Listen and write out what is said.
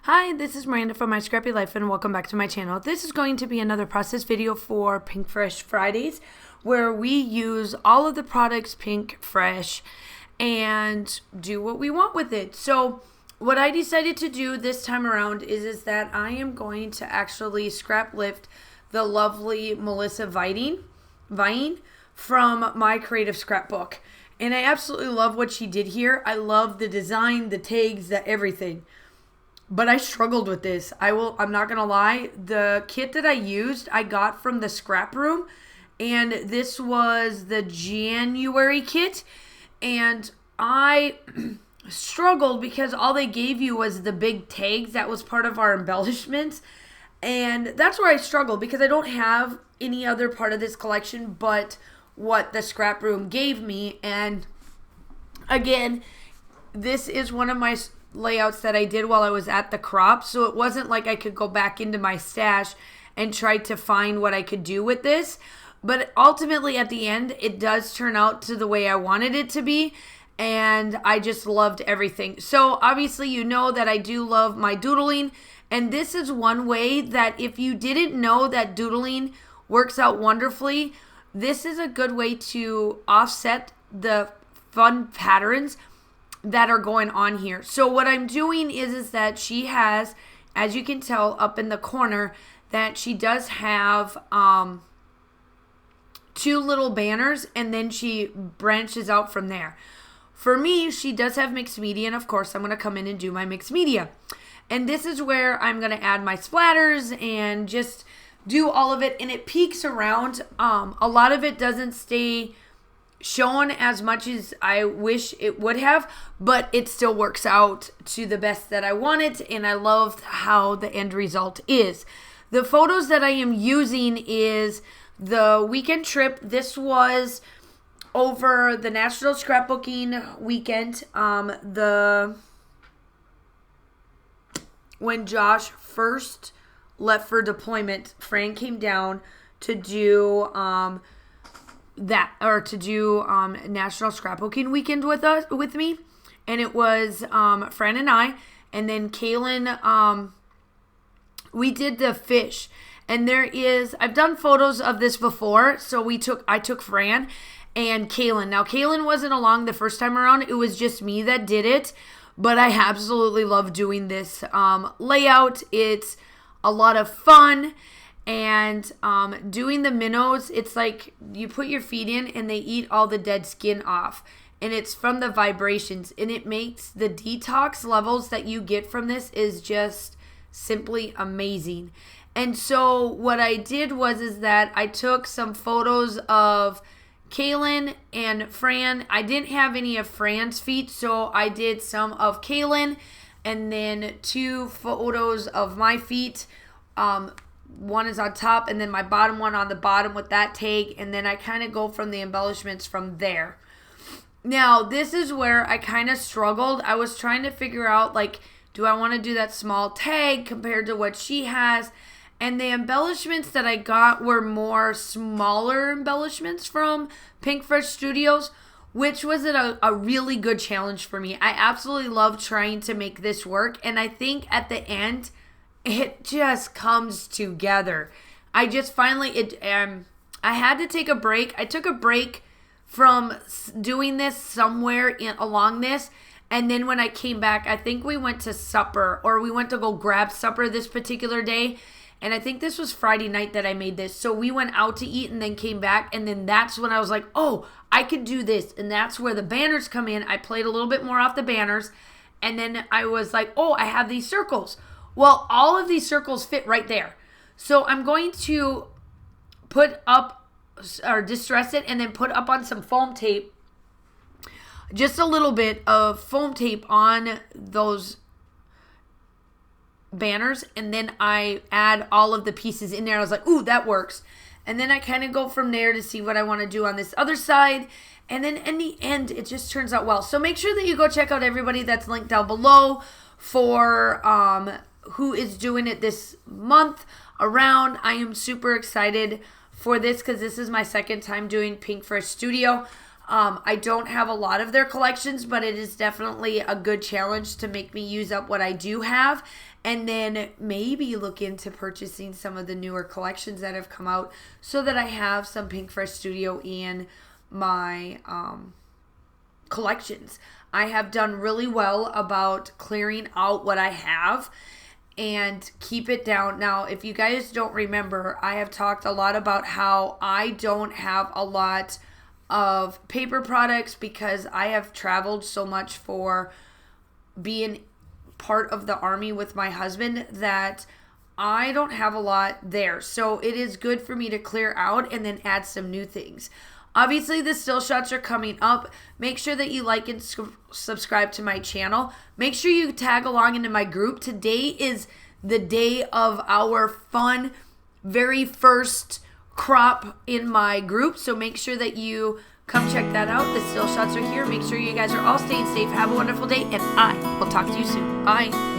Hi, this is Miranda from My Scrappy Life and welcome back to my channel. This is going to be another process video for PinkFresh Fridays where we use all of the products PinkFresh and do what we want with it. So what I decided to do this time around is that I am going to actually scrap lift the lovely Melissa Vine from my creative scrapbook. And I absolutely love what she did here. I love the design, the tags, the everything. But I struggled with this. I'm not gonna lie. The kit that I used, I got from the scrap room, and this was the January kit, and I struggled because all they gave you was the big tags that was part of our embellishments, and that's where I struggled because I don't have any other part of this collection but what the scrap room gave me. And again, this is one of my layouts that I did while I was at the crop, so it wasn't like I could go back into my stash and try to find what I could do with this. But ultimately at the end it does turn out to the way I wanted it to be, and I just loved everything. So obviously you know that I do love my doodling, and this is one way that if you didn't know that doodling works out wonderfully, this is a good way to offset the fun patterns that are going on here. So what I'm doing is that she has, as you can tell up in the corner, that she does have two little banners, and then she branches out from there. For me, she does have mixed media, and of course I'm going to come in and do my mixed media. And this is where I'm going to add my splatters and just do all of it, and it peeks around. A lot of it doesn't stay shown as much as I wish it would have, but it still works out to the best that I want it, and I love how the end result is. The photos that I am using is the weekend trip. This was over the National Scrapbooking weekend. When Josh first left for deployment, Fran came down to do National Scrapbooking weekend with me, and it was Fran and I, and then Kaylin. We did the fish, and I've done photos of this before, so I took Fran and Kaylin. Now Kaylin wasn't along the first time around; it was just me that did it, but I absolutely love doing this layout. It's a lot of fun. And doing the minnows, it's like you put your feet in and they eat all the dead skin off. And it's from the vibrations. And it makes the detox levels that you get from this is just simply amazing. And so what I did is that I took some photos of Kaylin and Fran. I didn't have any of Fran's feet, so I did some of Kaylin. And then 2 photos of my feet. One is on top, and then my bottom one on the bottom with that tag, and then I kind of go from the embellishments from there. Now, this is where I kind of struggled. I was trying to figure out, like, do I want to do that small tag compared to what she has? And the embellishments that I got were more smaller embellishments from PinkFresh Studios, which was a really good challenge for me. I absolutely love trying to make this work, and I think at the end, it just comes together. I just finally, I had to take a break. I took a break from doing this somewhere along this. And then when I came back, I think we went to supper, or we went to go grab supper this particular day. And I think this was Friday night that I made this. So we went out to eat and then came back. And then that's when I was like, oh, I could do this. And that's where the banners come in. I played a little bit more off the banners. And then I was like, oh, I have these circles. Well, all of these circles fit right there. So I'm going to put up or distress it and then put up on some foam tape, just a little bit of foam tape on those banners. And then I add all of the pieces in there. I was like, ooh, that works. And then I kind of go from there to see what I want to do on this other side. And then in the end, it just turns out well. So make sure that you go check out everybody that's linked down below for who is doing it this month around. I am super excited for this because this is my second time doing PinkFresh Studio. I don't have a lot of their collections, but it is definitely a good challenge to make me use up what I do have, and then maybe look into purchasing some of the newer collections that have come out so that I have some PinkFresh Studio in my collections. I have done really well about clearing out what I have and keep it down. Now, if you guys don't remember, I have talked a lot about how I don't have a lot of paper products because I have traveled so much for being part of the Army with my husband that I don't have a lot there. So it is good for me to clear out and then add some new things. Obviously, the still shots are coming up. Make sure that you like and subscribe to my channel. Make sure you tag along into my group. Today is the day of our fun, very first crop in my group. So make sure that you come check that out. The still shots are here. Make sure you guys are all staying safe. Have a wonderful day, and I will talk to you soon. Bye.